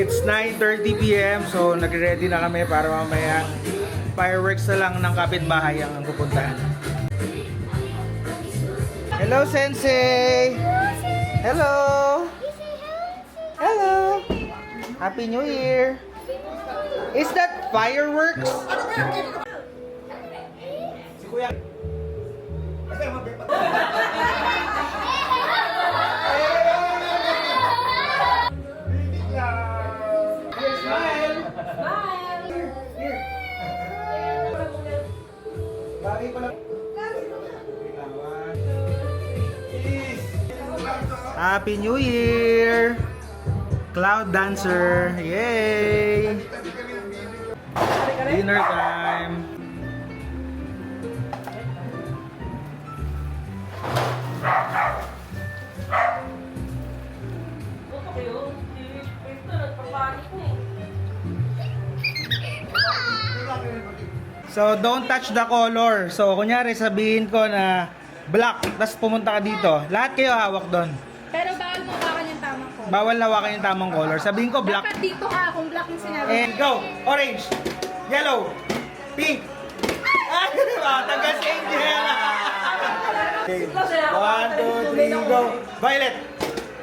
It's 9:30 PM, so nagre-ready na kami para mamaya fireworks na lang ng kapitbahay ang pupuntahan. Hello, Sensei! Hello! Hello! Happy New Year! Is that fireworks? Si Kuya. Smile! Here. Bagay pala. Happy New Year! Cloud Dancer! Yay! Dinner time! So, don't touch the color. So, kunyari sabihin ko na black, tapos pumunta ka dito. Lahat kayo hawak doon. Pero bawal mo hawakan yung tamang color. Bawal hawakan yung tamang color. Sabihin ko black. Dapat dito ka kung black yung sinabi. And go! Orange, yellow, pink. Ah, diba? Taga si Angel. Okay. 1, 2, 3, go. Violet,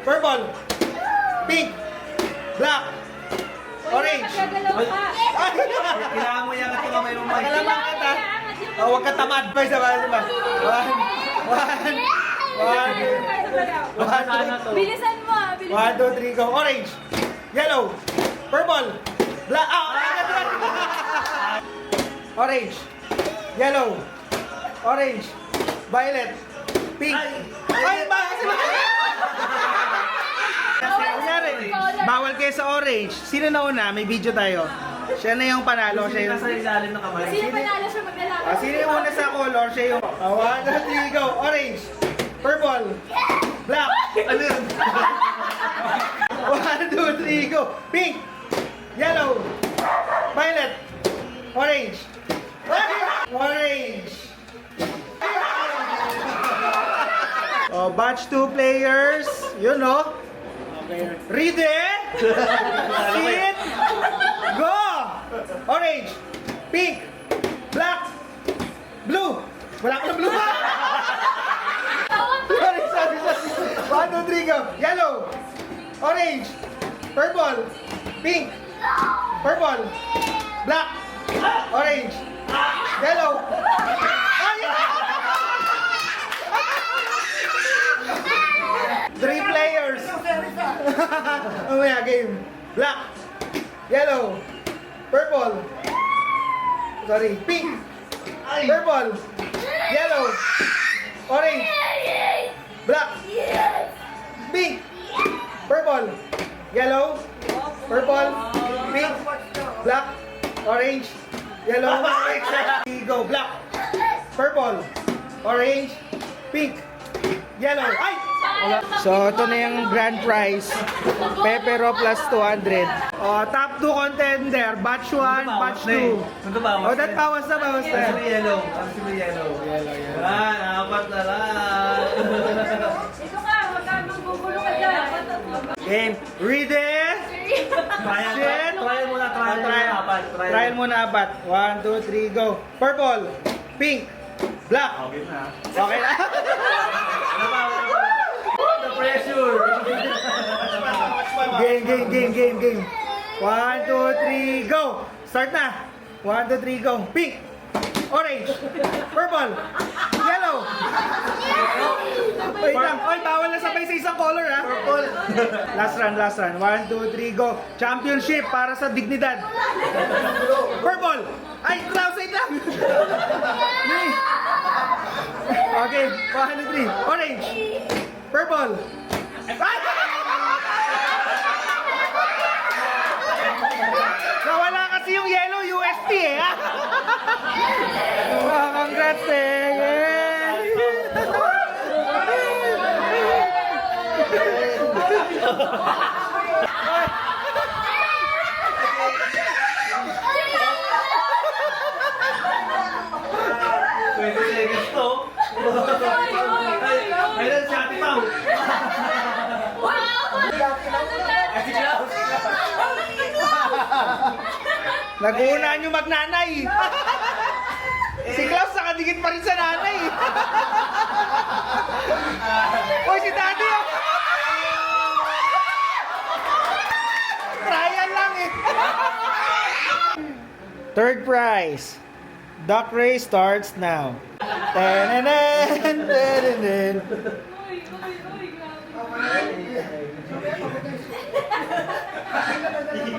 purple, pink, black, orange. Magagalaw ka. Kailangan mo yan at kamay mo. Magalaman ka ta. Oh, huwag ka tamad. Isa ba? Bilisan mo ah. 1, 2, 3, go. Orange, yellow, purple, black. Orange, yellow, orange, violet, pink. Ay, bawal kayo sa orange. Sino na una? May video tayo. Siya na yung panalo. Siya yung... Sino panalo siya maglalaban? Sino yung una sa color? Siya yung... 1, 2, 3, go. Orange, purple, black. Ano yun? 1, 2, 3, go. Pink, yellow, violet, orange. Orange. Oh, batch 2 players. You know. Ready? Sit. Go. Orange, pink, black, blue. Wala ko na blue ba? Sorry. 1, 2, 3, go. Yellow, orange, purple, pink, purple, black, orange, yellow. Three players. Oh yeah, game. Black, yellow, purple. Sorry, pink, purple, yellow, orange, black, pink, purple, yellow, purple, pink, black, orange, yellow. Go black, purple, orange, pink, yellow. Ay! So, ito na yung grand prize. Pepero plus 200. Oh, top 2 contender. Batch 1, batch 2. Oh, that bawas na. Yellow. Apat na lang. Dito ka, huwag ka magbubulo ka dyan. Game. Ready? Shit. Trial muna apat. 1, 2, 3, go. Purple, pink, black. Okay na. Okay na? The pressure. Game. 1, 2, 3, go. Start na. 1, 2, 3, go. Pink, orange, purple, yellow. Wait lang. Oy, bawal na sabay sa isang color ha. Purple. Last run. 1, 2, 3, go. Championship para sa dignidad. Purple. Ay, cross-side lang. Okay, 1, 2, 3. Orange, purple. Ay! Nawala kasi yung yellow UST eh. Congrats eh. Pwede seconds to. Ayun, si Ate Pao. Wow! Ate Klaus. Nag-uunaan yung magnanay. Si Klaus nakadikit pa rin sa nanay. Uy, si Daddy oh. Trial lang eh. Third prize. Duck race starts now. Tenenen, tenenen. Uy,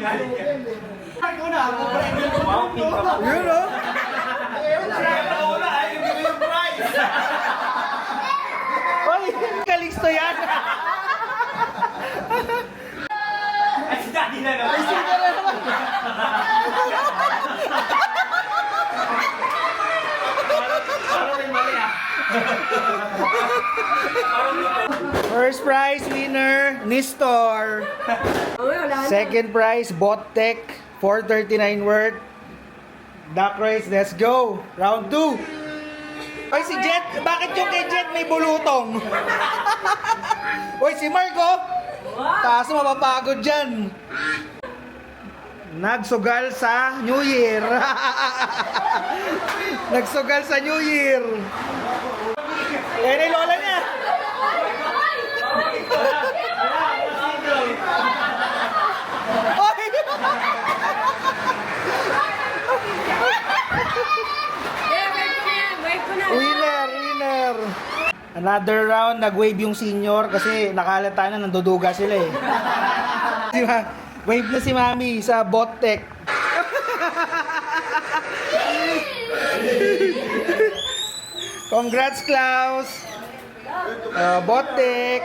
grabe. Yun oh. Uy, kaliksto yan. Ay, si Daddy na naman. Ay, sino na naman? Parang may mali ah. First prize winner, Nistor. Second prize, Bottec, 439 worth. Duck race, let's go. Round 2. Ay, si Jet, bakit yung kay Jet may bulutong? Uy, si Marco. Kaso mapapagod dyan. Nagsugal sa New Year. Nagsugal sa New Year. Eh, na lola niya. Oy! Wait ko na. Winner, winner. Another round, nag-wave yung senior kasi nakalata na, nanduduga sila eh. Wave na si Mami sa Bottec. Congrats, Klaus. Bottec.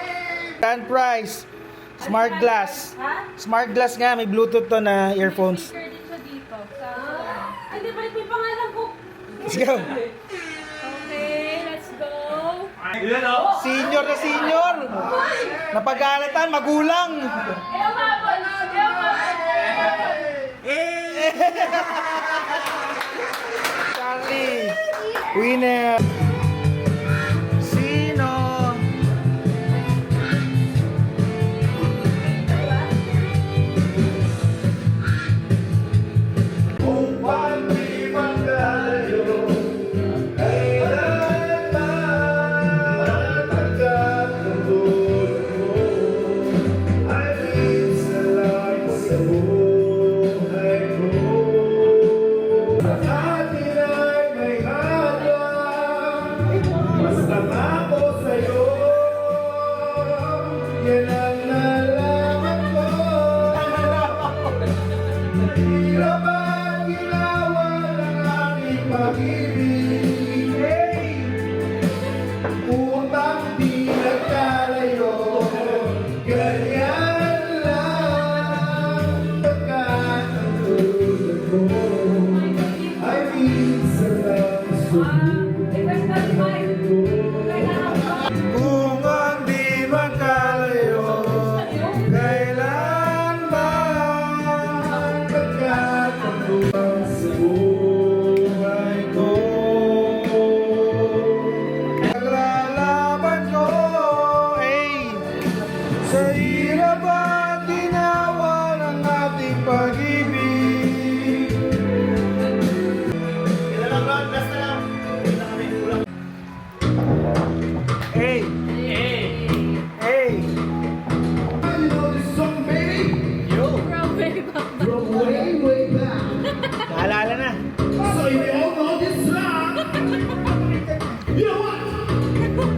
Grand prize. Smart glass. Smart glass nga, may Bluetooth to na earphones. Credit siya dito. Ay, di ba? May pangalan ko. Let's go. Okay, let's go. Yun oh. Senior na senior. Napagalatan, magulang. Ayaw mabot. Ayaw mabot. Charlie. Winner. Sino? Upang di maglayo, kailan man pagkatulog mo, ay minsan lang sa buhay ko. At atin ay may hadlang, basta ako sa'yo, yan ang nalaman ko. Hirap ang ginawa ng aking pag-ibig, hey! Utang di nagkalayo, ganyan lang pagkat ang tulad mo ay minsan lang subuhay ko. Kung ang di magkalayo, kailan man pagkatulog sa buhay ko. Naglalaban ko, Hey! sa hirap at ginawa ng ating pag-ibig. Ilan lang round, last na lang. Wait na kami, kulang. Hey! Hey! You know this song, baby? Grabe ba? From way, way back. Naalala na. So you all know this song. You know what?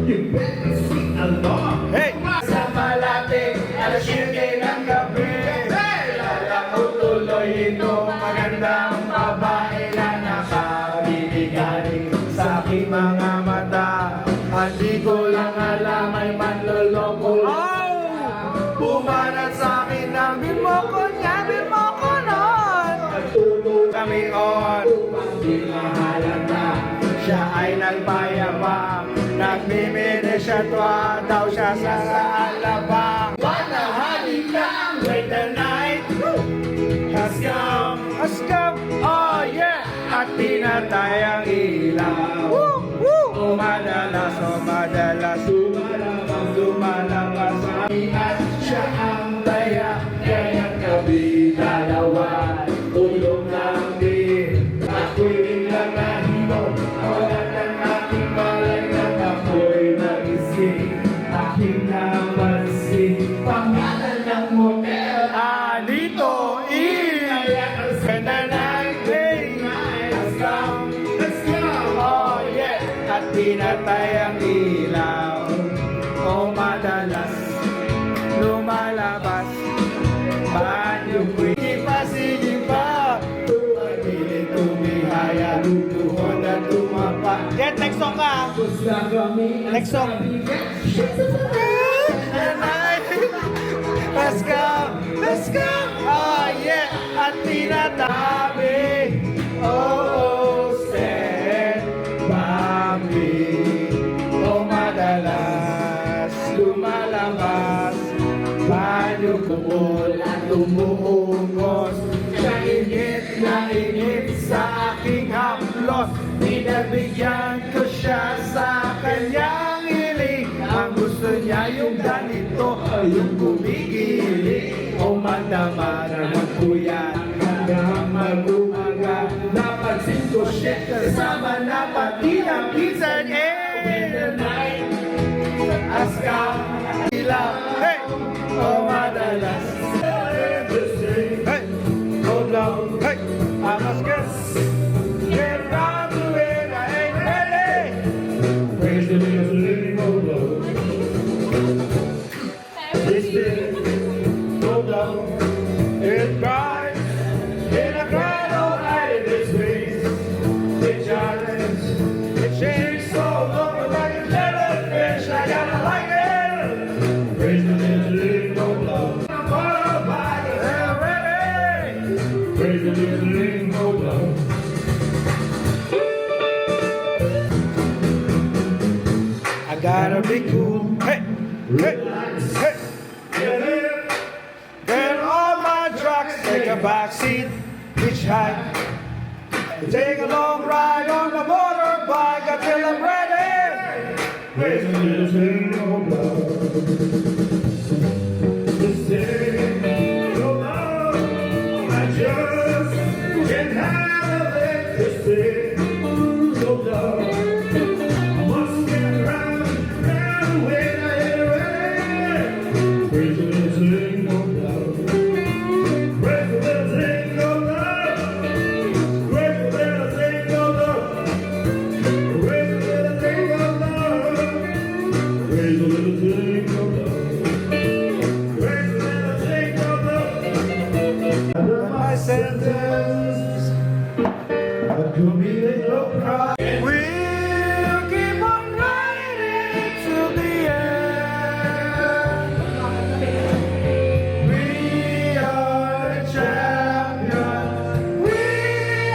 You better sing along. Hey! Sa malating alas 7 ng gabi, kilala ko tuloy itong magandang babae na nakabibigay sa aking mga mata. Hindi ko lang alam ay manloloko. Bumanat sa akin ng bimoko niya, bimoko nun. Nagtulog kami on, di mahalata. Siya ay nagpayabang, nagmimili siya tuwa daw siya sa alabang. Panahalik lang, wait the night has come. Has come, oh yeah. At pinatay ang ilaw. Umadalas, umadalas, lumalabas, lumalabas. At siya ang taya, kaya kami dalawa. Tulong lang napansin pangalan ng motel. Dito in Ganda ng day. Let's go! Let's go! Oh yeah. At pinatay ang ilaw. O madalas lumalabas. Banyo sige pa. Tumagili, tumihaya, tuhod at tumapa. Get next song ka. Gusto kami Next song. Let's go! Let's go! Oh yeah! At tinatabi. Oh, said Bambi. O madalas lumalabas. Banyo kumul at tumuungos. Kainit na init sa aking haplos. Pinabigyan ko siya sa kanyang hiling. Ang gusto niya yung ganito, yung kumigili. O madama na magpuyat hanggang mag-umaga. Napansin ko siya kasama na pati ang pizza in the night. Aska, ilaw, hey! O madalas. Hey! Hold on, hey! I must get round to it, I ain't ready. Praise the living oh Lord. This thing, hold on, it cries in a crowd all night in this place. It shines, it shakes all over like a jellyfish. I gotta like it. Praise the living oh Lord. I'm caught by the ready. Praise the living oh Lord. I gotta be cool. Hey, hey, hey. Get on my trucks, take a back seat, hitchhike. Take a long ride on the motorbike until I'm ready. Praise the living oh Lord. This day, oh Lord, I just can't handle it. This day, oh Lord, I must get round when I get ready. Praise the living oh Lord. Praise the living oh Lord. Praise the living oh Lord. Praise the living oh Lord. Praise the little thing of love. Praise the little thing of love. Under my sentence, I could be the no cry. We'll keep on riding to the end. We are the champions. We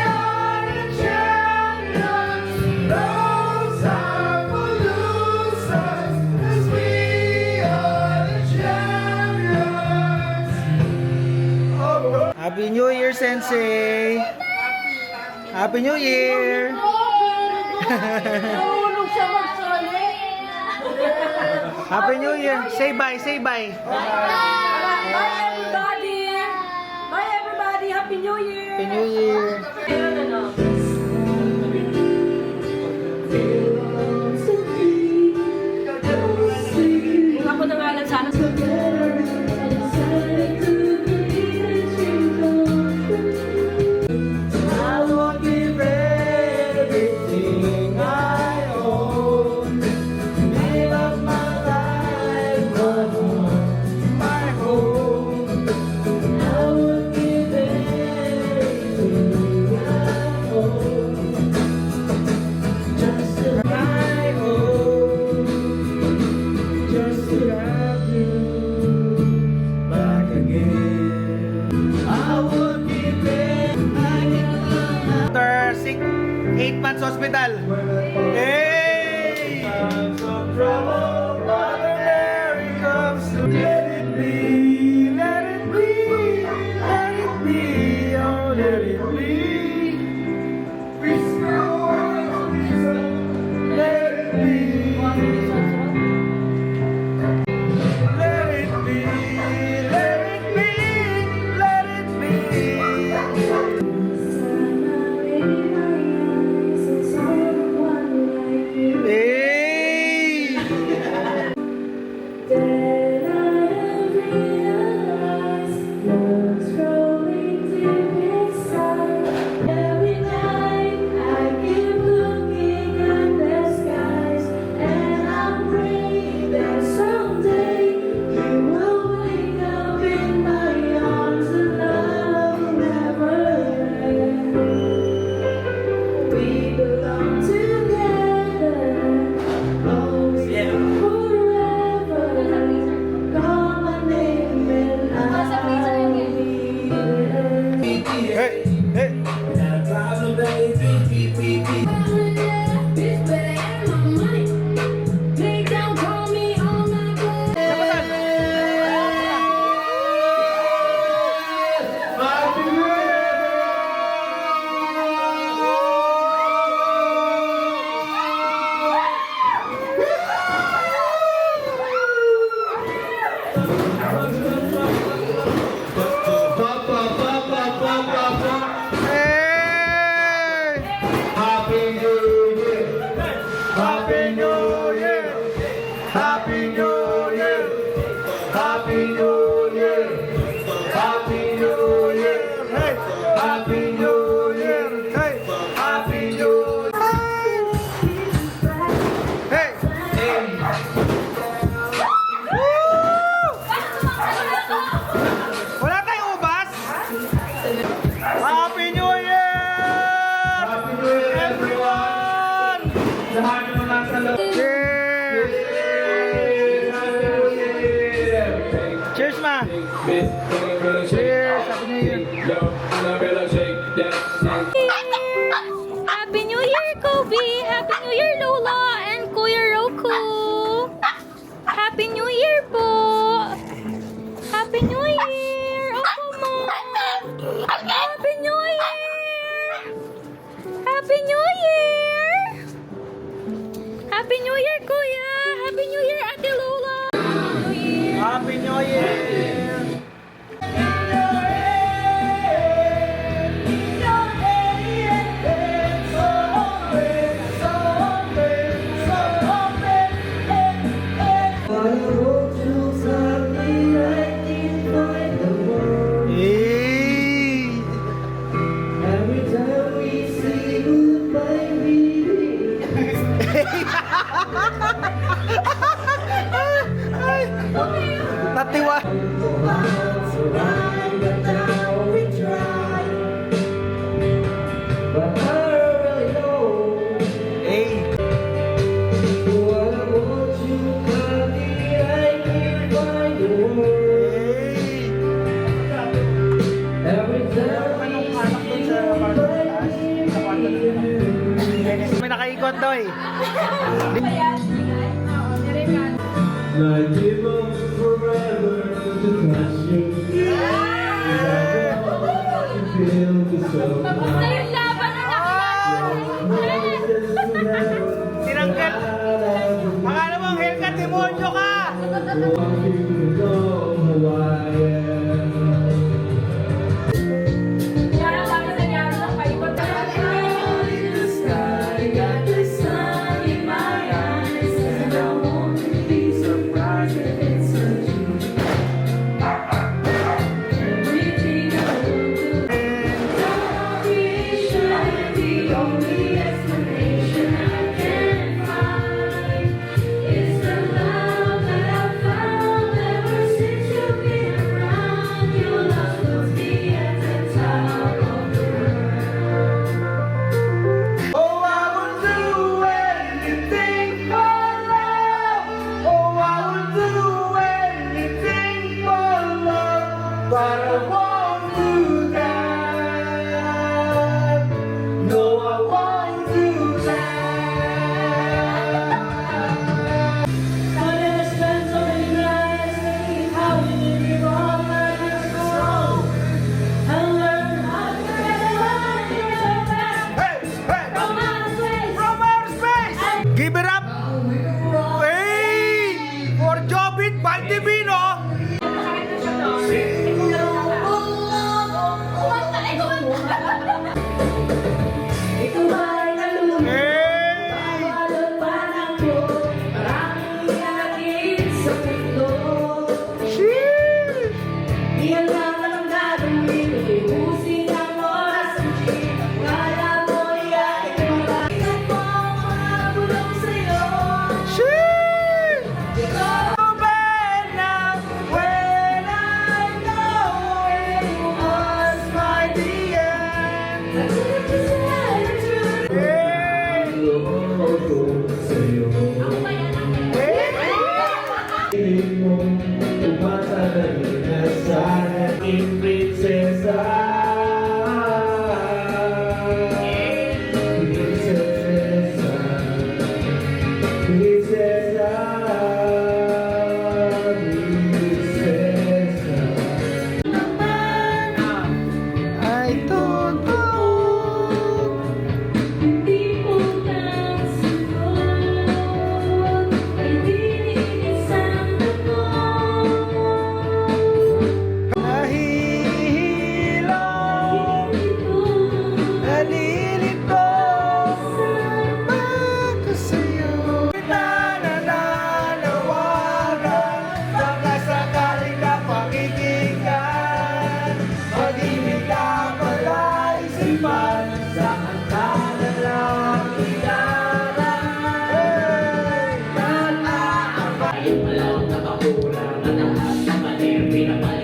are the champions. Those are for losers, 'cause we are the champions. Happy New Year, Sensei! Happy New Year! Nahulog siya magsali. Happy New Year! Say bye, say bye! Bye everybody. Bye everybody. Happy New Year. Happy New Year! Ayun, ano. Kung ako nangalan sana sa I will give everything I own. Give up my life, my home. I will give everything I own. Just to my home. Just to have you back again. I would give it. After 8 months hospital. Hey! Brother Mary comes to let it be, let it be, let it be, oh let it be. Restore, let it be. Let it be, let it be, let it be. Hey! Hey! Happy New Year! Happy New Year! Happy New Year! Happy New Year! Happy New Year! Hey! Happy New Year! Hey! Happy New Year! Hey! Woo! Wala tayong ubas? Happy New Year! Happy New Year, everyone! Lahat ng nasa loob. Cheers! Happy New Year! Cheers, ma! Cheers! Happy New Year! Happy New Year, Kobe! Happy New Year, Lola and Kuya Roku! Happy New Year po! Happy New Year! Opo mo! Happy New Year! Happy New Year! Happy New Year, Kuya! Happy New Year, Ate Lola! Happy New Year! Hey! Every time we say goodbye, Ay! Natiwa! but I really know Hey! what I want you, honey. I can't find the words. Hey! Every time we say goodbye, May nakaikot daw eh. I give up forever to touch you. I want to feel the soul. Tinanggal! Akala mo ang Hellcat demonyo ka! Want you to know who I am. Oh, I would do anything for love. Oh, I would do anything for love, but I won't do that. No, I won't do that. I never spent so many nights thinking how you did me wrong. I just go wrong and learn how to forget the line. You're so fast Hey, hey, from outer space. from outer space. Give it up. Hey, for Jobit Valdivino. Ito ay nalulung. Hey. Balot pa ng buhok. Maraming iyanagin sa mundo. Sheesh. Iyan lang ang gagawin. Ibusin ang oras ng jeep. Kala mo ay kumakain ko ang mga bulong sa'yo. Sheesh. Ito Novena. Hirap